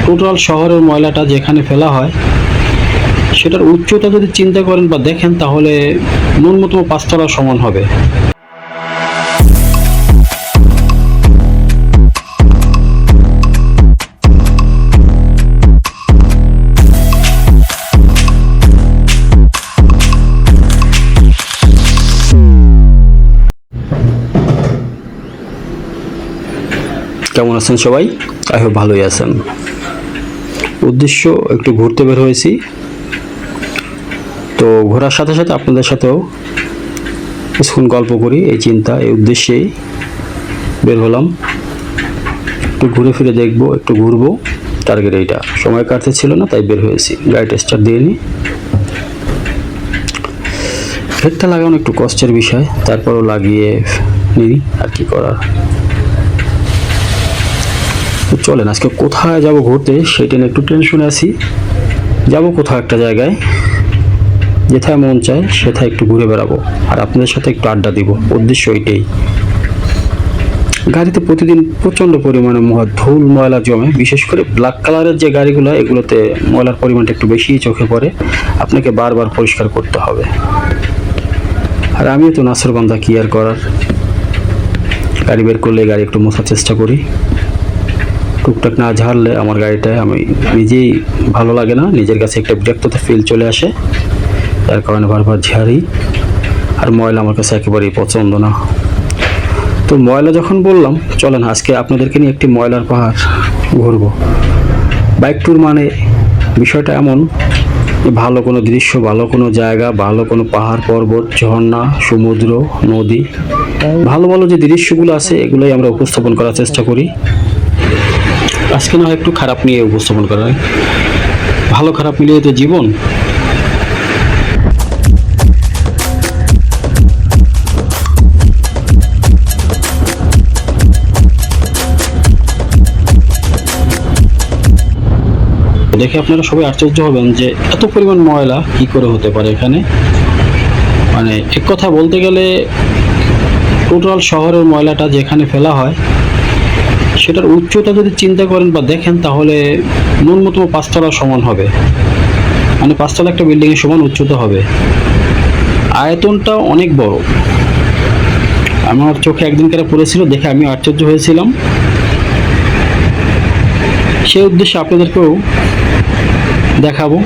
Total শহরের ময়লাটা যেখানে ফেলা হয় সেটার উচ্চতা যদি চিন্তা করেন বা দেখেন তাহলে ন্যূনতম 5 তলার সমান হবে। কেমন আছেন সবাই? আই হোপ ভালোই আছেন। উদ্দেশ্য একটু ঘুরতে বের হয়েছি, তো ঘোরার সাথে সাথে আপনাদের সাথেও কিছুক্ষণ গল্প করি এই চিন্তা, এই উদ্দেশ্যেই বের হলাম। একটু ঘুরে ফিরে দেখবো, একটু ঘুরবো, টার্গেট এইটা। সময় কাটতে ছিল না তাই বের হয়েছি। গাড়িটা স্টার্ট দিয়ে নিই। হেডটা লাগানো একটু কষ্টের বিষয়, তারপরও লাগিয়ে নিই, আর কি করার। চলেন আজকে কোথায় যাব ঘুরতে সেটা নিয়ে একটু টেনশনে আছি। যাব কোথাও একটা জায়গায়, যেথায় মন চায় সেথায় একটু ঘুরে বেড়াবো আর আপনাদের সাথে একটু আড্ডা দিব। উদ্দেশ্য এটাই। গাড়িতে প্রতিদিন প্রচণ্ড পরিমাণে ধুল ময়লা জমে, বিশেষ করে ব্ল্যাক কালারের যে গাড়িগুলো, এগুলোতে ময়লার পরিমাণটা একটু বেশিই চোখে পড়ে। আপনাকে বারবার পরিষ্কার করতে হবে। আর আমিও তো নাসরবান্ধা, কি আর করার। গাড়ি বের করলে গাড়ি একটু মোছার চেষ্টা করি। টুকটাক না ঝাড়লে আমার গাড়িটায় আমি নিজেই ভালো লাগে না, নিজের কাছে একটা বিরক্ততা ফিল চলে আসে। তার কারণে বারবার ঝাড়ি। আর ময়লা আমার কাছে একেবারেই পছন্দ না। তো ময়লা যখন বললাম, চলেন আজকে আপনাদেরকে নিয়ে একটি ময়লার পাহাড় ঘুরবো। বাইক ট্যুর মানে বিষয়টা এমন, ভালো কোনো দৃশ্য, ভালো কোনো জায়গা, ভালো কোনো পাহাড় পর্বত, ঝর্ণা, সমুদ্র, নদী, ভালো ভালো যে দৃশ্যগুলো আছে এগুলোই আমরা উপস্থাপন করার চেষ্টা করি। আজকে না হয় একটু খারাপ নিয়ে উপস্থাপন করা হয়, ভালো খারাপ মিলিয়ে তো জীবন। দেখে আপনারা সবাই আশ্চর্য হবেন যে এত পরিমাণ ময়লা কি করে হতে পারে এখানে। মানে এক কথা বলতে গেলে টোটাল শহরের ময়লাটা যেখানে ফেলা হয় সেটার উচ্চতা যদি চিন্তা করেন বা দেখেন তাহলে ন্যূনতম 5 তলার সমান হবে। মানে 5 তলা একটা বিল্ডিং এর সমান উচ্চতা হবে। আয়তনটা অনেক বড়। আমার চোখে একদিন কারা পড়েছিল, দেখে আমি আশ্চর্য হয়েছিলাম। সেই উদ্দেশ্যে আপনাদেরকেও দেখাবো।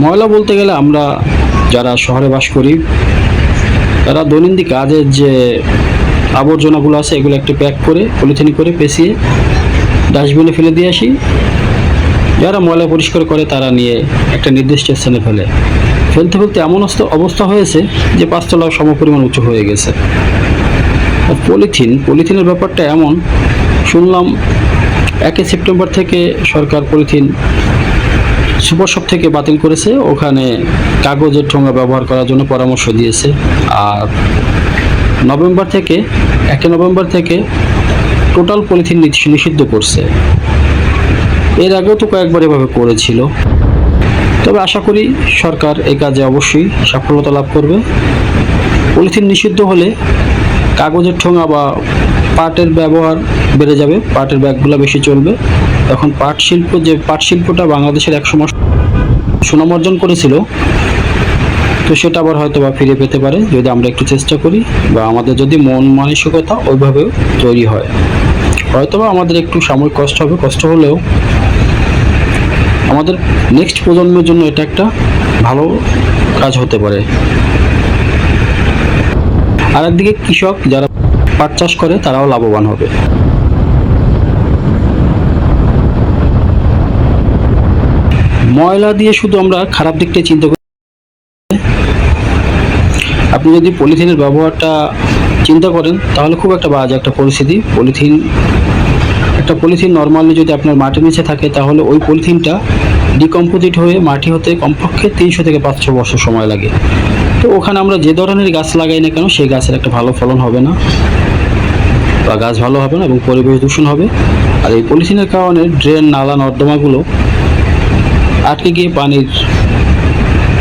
ময়লা বলতে গেলে আমরা যারা শহরে বাস করি তারা দৈনন্দিন কাজের যে আবর্জনাগুলো আছে এগুলো একটু প্যাক করে পলিথিন করে পেঁচিয়ে ডাস্টবিনে ফেলে দিয়ে আসি। যারা ময়লা পরিষ্কার করে তারা নিয়ে একটা নির্দিষ্ট স্থানে ফেলতে ফেলতে এমন অবস্থা হয়েছে যে 5 তলা সমপরিমাণ উঁচু হয়ে গেছে। পলিথিনের ব্যাপারটা এমন, শুনলাম 1 সেপ্টেম্বর থেকে সরকার পলিথিন সুপার শপ থেকে বাতিল করেছে। ওখানে কাগজের ঠোঙা ব্যবহার করার জন্য পরামর্শ দিয়েছে। আর 1 নভেম্বর থেকে টোটাল পলিথিন নিষিদ্ধ করছে। এর আগেও তো কয়েকবার এভাবে করেছিল। তবে আশা করি সরকার এই কাজে অবশ্যই সফলতা লাভ করবে। পলিথিন নিষিদ্ধ হলে কাগজের ঠোঙা বা পাটের ব্যবহার বেড়ে যাবে, পাটের ব্যাগগুলো বেশি চলবে। এখন পাট শিল্পটা বাংলাদেশের একসময় সুনাম অর্জন করেছিল, তো সেটা আবার হয়তো বা ফিরে পেতে পারে যদি আমরা একটু চেষ্টা করি বা আমাদের যদি মন মানসিকতা ওইভাবে তৈরি হয়। হয়তো বা আমাদের একটু সাময়িক কষ্ট হবে, কষ্ট হলেও আমাদের নেক্সট প্রজন্মের জন্য এটা একটা ভালো কাজ হতে পারে। আর একদিকে কৃষক যারা পাট চাষ করে তারাও লাভবান হবে। ময়লা দিয়ে শুধু আমরা খারাপ দিকটাই চিন্তা করি। আপনি যদি পলিথিনের ব্যবহারটা চিন্তা করেন তাহলে খুব একটা বাজে একটা পরিস্থিতি। পলিথিন নর্মালি যদি আপনার মাটির নিচে থাকে তাহলে ওই পলিথিনটা ডিকম্পোজিট হয়ে মাটি হতে কমপক্ষে 300 থেকে 500 বছর সময় লাগে। তো ওখানে আমরা যে ধরনের গাছ লাগাই না কেন সেই গাছের একটা ভালো ফলন হবে না বা গাছ ভালো হবে না এবং পরিবেশ দূষণ হবে। আর এই পলিথিনের কারণে ড্রেন, নালা, নর্দমাগুলো আটকে গিয়ে পানির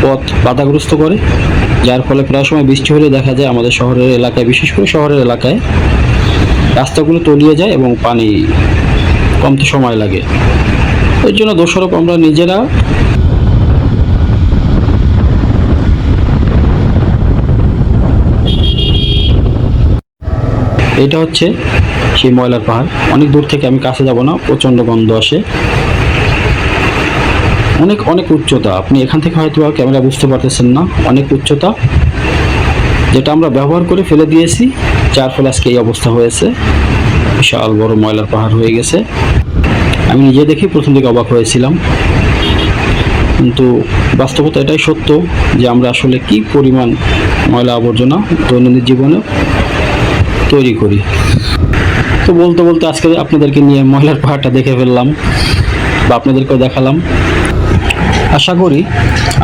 পথ বাধাগ্রস্ত করে, যার ফলে প্রায় সময় বৃষ্টি হলে দেখা যায় আমাদের শহরের এলাকায়, বিশেষ করে শহরের এলাকায় রাস্তাগুলো তলিয়ে যায় এবং পানি কমতে সময় লাগে। এর জন্য দোষারোপ আমরা নিজেরা। এটা হচ্ছে সেই ময়লার পাহাড়। অনেক দূর থেকে, আমি কাছে যাব না, প্রচণ্ড গন্ধ আসে। অনেক অনেক উচ্চতা, আপনি এখান থেকে হয়তো ক্যামেরা বুঝতে পারতেছেন না, অনেক উচ্চতা, যেটা আমরা ব্যবহার করে ফেলে দিয়েছি, যার ফলে আজকে এই অবস্থা হয়েছে। বিশাল বড় ময়লার পাহাড় হয়ে গেছে। আমি নিজে দেখি প্রথম দিকে অবাক হয়েছিলাম, কিন্তু বাস্তবতা এটাই সত্য যে আমরা আসলে কি পরিমাণ ময়লা আবর্জনা দৈনন্দিন জীবনে তৈরি করি। তো বলতে বলতে আজকে আপনাদেরকে নিয়ে ময়লার পাহাড়টা দেখে ফেললাম বা আপনাদেরকেও দেখালাম। আশা করি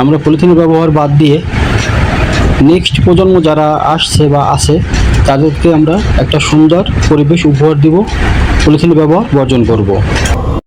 আমরা পলিথিনের ব্যবহার বাদ দিয়ে নেক্সট প্রজন্ম যারা আসছে বা আছে তাদেরকে আমরা একটা সুন্দর পরিবেশ উপহার দিব, পলিথিনের ব্যবহার বর্জন করব।